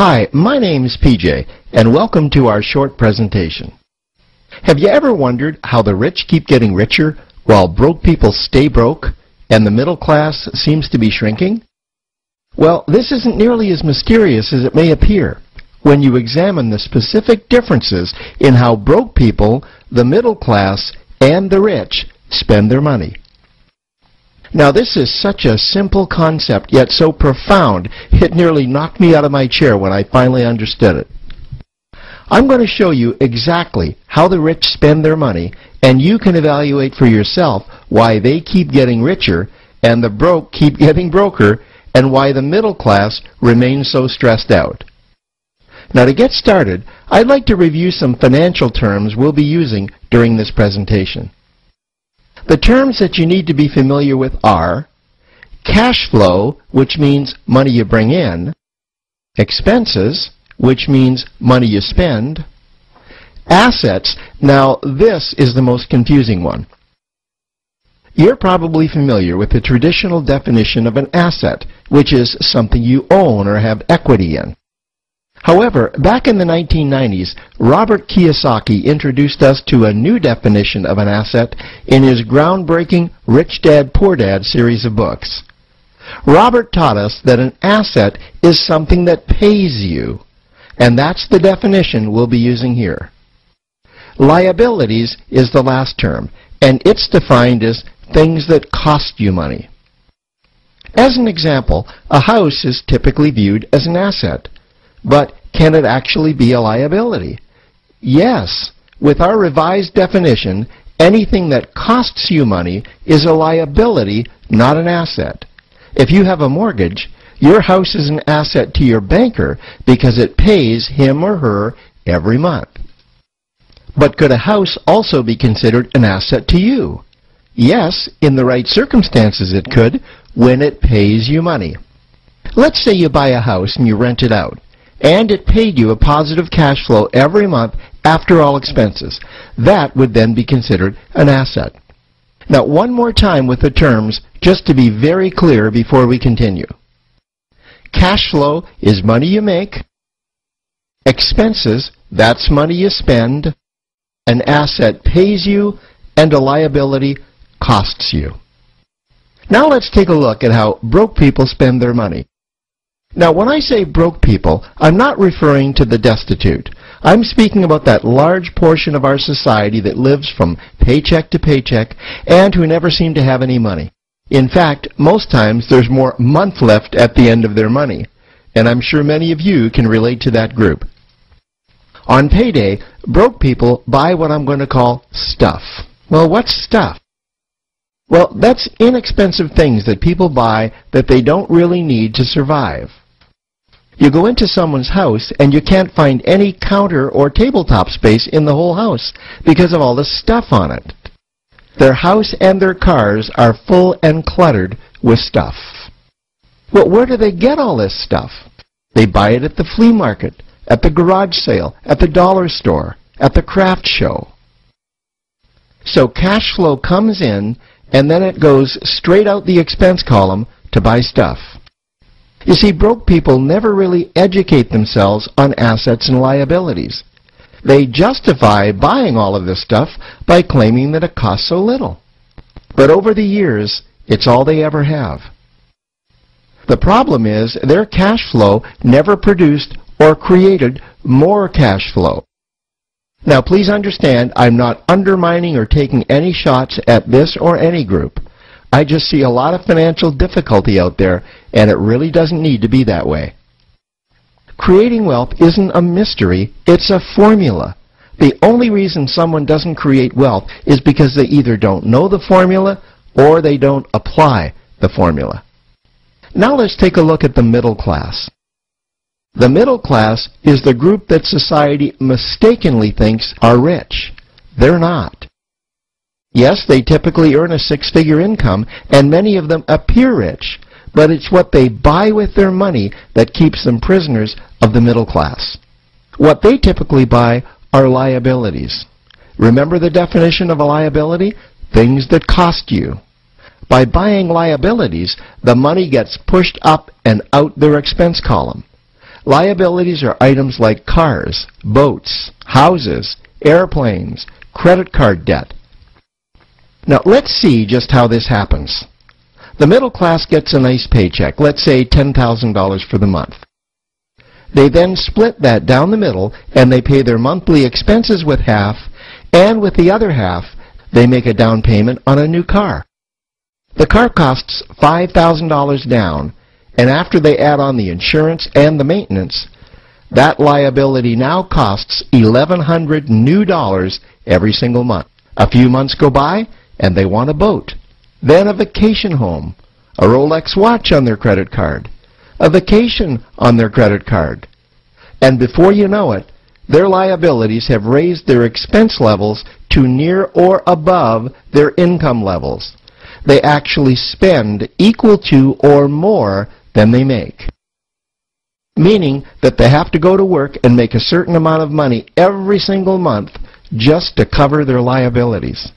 Hi, my name's PJ, and welcome to our short presentation. Have you ever wondered how the rich keep getting richer while broke people stay broke and the middle class seems to be shrinking? Well, this isn't nearly as mysterious as it may appear when you examine the specific differences in how broke people, the middle class, and the rich spend their money. Now, this is such a simple concept, yet so profound, it nearly knocked me out of my chair when I finally understood it. I'm going to show you exactly how the rich spend their money, and you can evaluate for yourself why they keep getting richer and the broke keep getting broker, and why the middle class remains so stressed out. Now, to get started, I'd like to review some financial terms we'll be using during this presentation. The terms that you need to be familiar with are cash flow, which means money you bring in, expenses, which means money you spend, assets. Now, this is the most confusing one. You're probably familiar with the traditional definition of an asset, which is something you own or have equity in. However, back in the 1990s, Robert Kiyosaki introduced us to a new definition of an asset in his groundbreaking Rich Dad, Poor Dad series of books. Robert taught us that an asset is something that pays you, and that's the definition we'll be using here. Liabilities is the last term, and it's defined as things that cost you money. As an example, a house is typically viewed as an asset. But can it actually be a liability? Yes. With our revised definition, anything that costs you money is a liability, not an asset. If you have a mortgage, your house is an asset to your banker because it pays him or her every month. But could a house also be considered an asset to you? Yes, in the right circumstances it could, when it pays you money. Let's say you buy a house and you rent it out, and it paid you a positive cash flow every month after all expenses. That would then be considered an asset. Now, one more time with the terms, just to be very clear before we continue. Cash flow is money you make. Expenses, that's money you spend. An asset pays you, and a liability costs you. Now let's take a look at how broke people spend their money. Now, when I say broke people, I'm not referring to the destitute. I'm speaking about that large portion of our society that lives from paycheck to paycheck and who never seem to have any money. In fact, most times there's more month left at the end of their money, and I'm sure many of you can relate to that group. On payday, broke people buy what I'm going to call stuff. Well, what's stuff? Well, that's inexpensive things that people buy that they don't really need to survive. You go into someone's house and you can't find any counter or tabletop space in the whole house because of all the stuff on it. Their house and their cars are full and cluttered with stuff. Well, where do they get all this stuff? They buy it at the flea market, at the garage sale, at the dollar store, at the craft show. So cash flow comes in, and then it goes straight out the expense column to buy stuff. You see, broke people never really educate themselves on assets and liabilities. They justify buying all of this stuff by claiming that it costs so little. But over the years, it's all they ever have. The problem is their cash flow never produced or created more cash flow. Now, please understand, I'm not undermining or taking any shots at this or any group. I just see a lot of financial difficulty out there, and it really doesn't need to be that way. Creating wealth isn't a mystery, it's a formula. The only reason someone doesn't create wealth is because they either don't know the formula or they don't apply the formula. Now let's take a look at the middle class. The middle class is the group that society mistakenly thinks are rich. They're not. Yes, they typically earn a six-figure income, and many of them appear rich, but it's what they buy with their money that keeps them prisoners of the middle class. What they typically buy are liabilities. Remember the definition of a liability? Things that cost you. By buying liabilities, the money gets pushed up and out their expense column. Liabilities are items like cars, boats, houses, airplanes, credit card debt. Now let's see just how this happens. The middle class gets a nice paycheck, let's say $10,000 for the month. They then split that down the middle and they pay their monthly expenses with half, and with the other half, they make a down payment on a new car. The car costs $5,000 down, and after they add on the insurance and the maintenance, that liability now costs $1,100 new dollars every single month. A few months go by, and they want a boat, then a vacation home, a Rolex watch on their credit card, a vacation on their credit card. And before you know it, their liabilities have raised their expense levels to near or above their income levels. They actually spend equal to or more than they make. Meaning that they have to go to work and make a certain amount of money every single month just to cover their liabilities.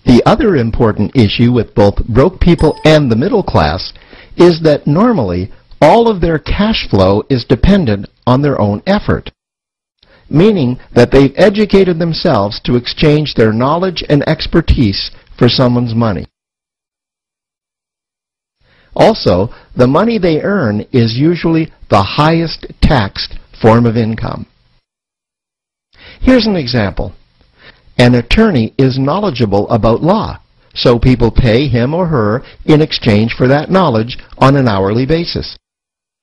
The other important issue with both broke people and the middle class is that normally all of their cash flow is dependent on their own effort. Meaning that they've educated themselves to exchange their knowledge and expertise for someone's money. Also, the money they earn is usually the highest taxed form of income. Here's an example. An attorney is knowledgeable about law, so people pay him or her in exchange for that knowledge on an hourly basis.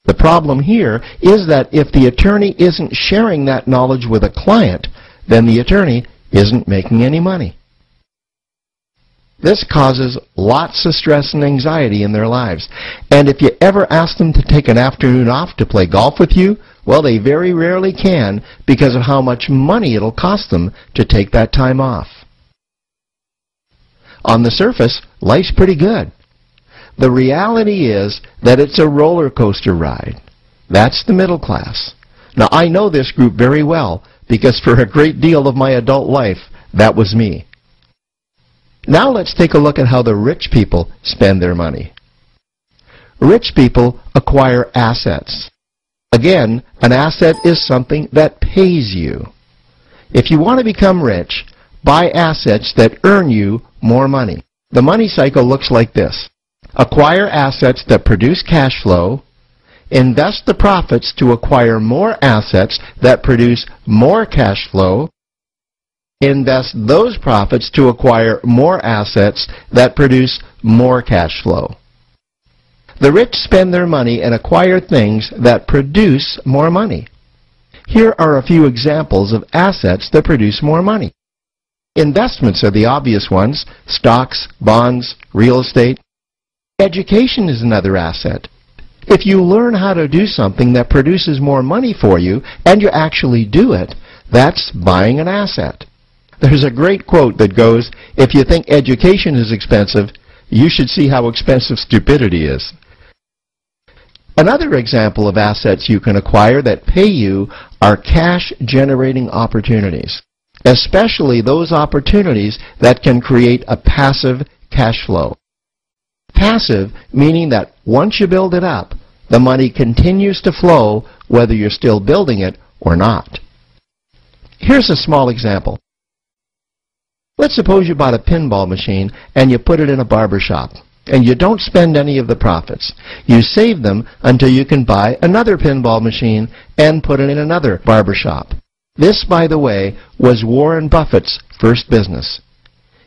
The problem here is that if the attorney isn't sharing that knowledge with a client, then the attorney isn't making any money. This causes lots of stress and anxiety in their lives. And if you ever ask them to take an afternoon off to play golf with you, well, they very rarely can because of how much money it'll cost them to take that time off. On the surface, life's pretty good. The reality is that it's a roller coaster ride. That's the middle class. Now, I know this group very well because for a great deal of my adult life, that was me. Now let's take a look at how the rich people spend their money. Rich people acquire assets. Again, an asset is something that pays you. If you want to become rich, buy assets that earn you more money. The money cycle looks like this. Acquire assets that produce cash flow, invest the profits to acquire more assets that produce more cash flow, invest those profits to acquire more assets that produce more cash flow. The rich spend their money and acquire things that produce more money. Here are a few examples of assets that produce more money. Investments are the obvious ones: stocks, bonds, real estate. Education is another asset. If you learn how to do something that produces more money for you, and you actually do it, that's buying an asset. There's a great quote that goes, "If you think education is expensive, you should see how expensive stupidity is." Another example of assets you can acquire that pay you are cash-generating opportunities, especially those opportunities that can create a passive cash flow. Passive meaning that once you build it up, the money continues to flow whether you're still building it or not. Here's a small example. Let's suppose you bought a pinball machine and you put it in a barber shop, and you don't spend any of the profits. You save them until you can buy another pinball machine and put it in another barber shop. This, by the way, was Warren Buffett's first business.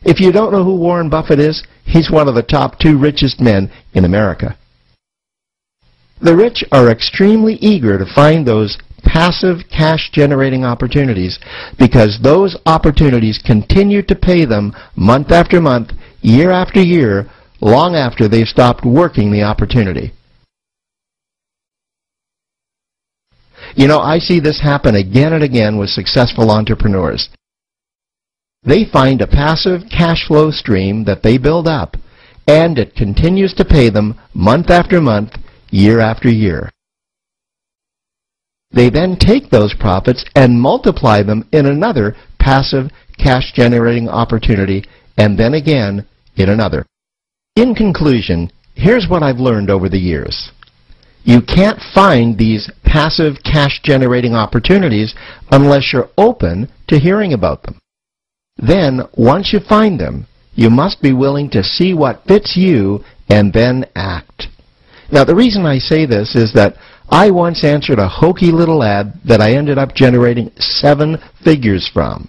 If you don't know who Warren Buffett is, he's one of the top 2 richest men in America. The rich are extremely eager to find those passive cash-generating opportunities because those opportunities continue to pay them month after month, year after year, long after they've stopped working the opportunity. You know, I see this happen again and again with successful entrepreneurs. They find a passive cash flow stream that they build up, and it continues to pay them month after month, year after year. They then take those profits and multiply them in another passive cash-generating opportunity, and then again in another. In conclusion, here's what I've learned over the years. You can't find these passive cash-generating opportunities unless you're open to hearing about them. Then, once you find them, you must be willing to see what fits you and then act. Now, the reason I say this is that I once answered a hokey little ad that I ended up generating 7 figures from,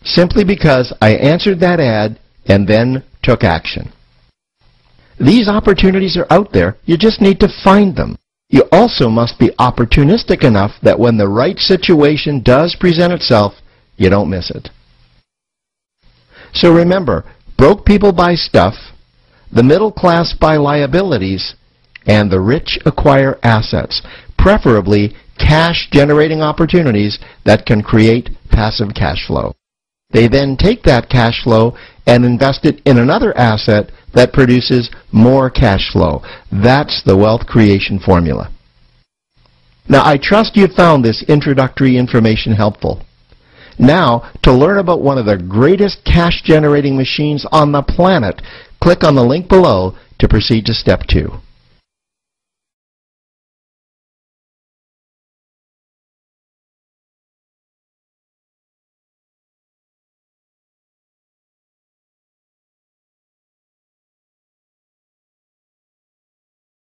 simply because I answered that ad and then took action. These opportunities are out there. You just need to find them. You also must be opportunistic enough that when the right situation does present itself, you don't miss it. So remember, broke people buy stuff, the middle class buy liabilities, and the rich acquire assets, preferably cash-generating opportunities that can create passive cash flow. They then take that cash flow and invest it in another asset that produces more cash flow. That's the wealth creation formula. Now, I trust you found this introductory information helpful. Now, to learn about one of the greatest cash-generating machines on the planet, click on the link below to proceed to step 2.